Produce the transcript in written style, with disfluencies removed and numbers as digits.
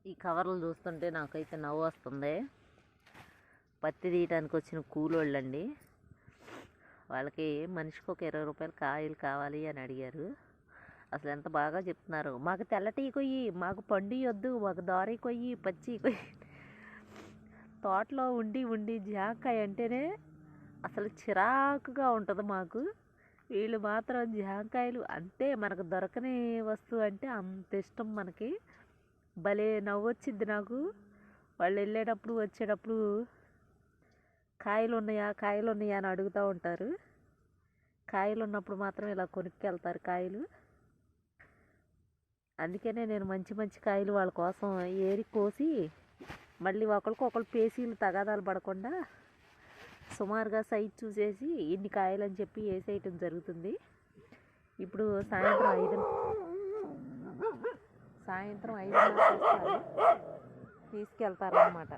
ఈ కవర్లు చూస్తుంటే నాకైతే నవ్వు వస్తుంది. పత్తి తీయడానికి వచ్చిన కూలోళ్ళండి. వాళ్ళకి మనిషికి ఒక 20 రూపాయలు కాయలు కావాలి అని అడిగారు. అసలు ఎంత బాగా చెప్తున్నారు. మాకు తెల్లటి కొయ్యి, మాకు పండు వద్దు, మాకు దోరై కొయ్యి, పచ్చి కొయ్యి. తోటలో ఉండి ఉండి జాంకాయ అంటేనే అసలు చిరాకుగా ఉంటుంది మాకు. వీళ్ళు మాత్రం జాంకాయలు అంటే మనకు దొరకని వస్తువు అంటే అంత ఇష్టం మనకి. భలే నవ్వొచ్చిద్ది నాకు. వాళ్ళు వెళ్ళేటప్పుడు వచ్చేటప్పుడు కాయలు ఉన్నాయా కాయలు ఉన్నాయా అని అడుగుతూ ఉంటారు. కాయలు ఉన్నప్పుడు మాత్రం ఇలా కొనుక్కెళ్తారు కాయలు. అందుకనే నేను మంచి మంచి కాయలు వాళ్ళ కోసం ఏరి కోసి మళ్ళీ ఒకరికొకరు పేసీలు తగాదాలు పడకుండా సుమారుగా సైజ్ చూసేసి ఇన్ని కాయలు అని చెప్పి వేసేయటం జరుగుతుంది. ఇప్పుడు సాయంత్రం 5 తీసుకెళ్తారన్నమాట.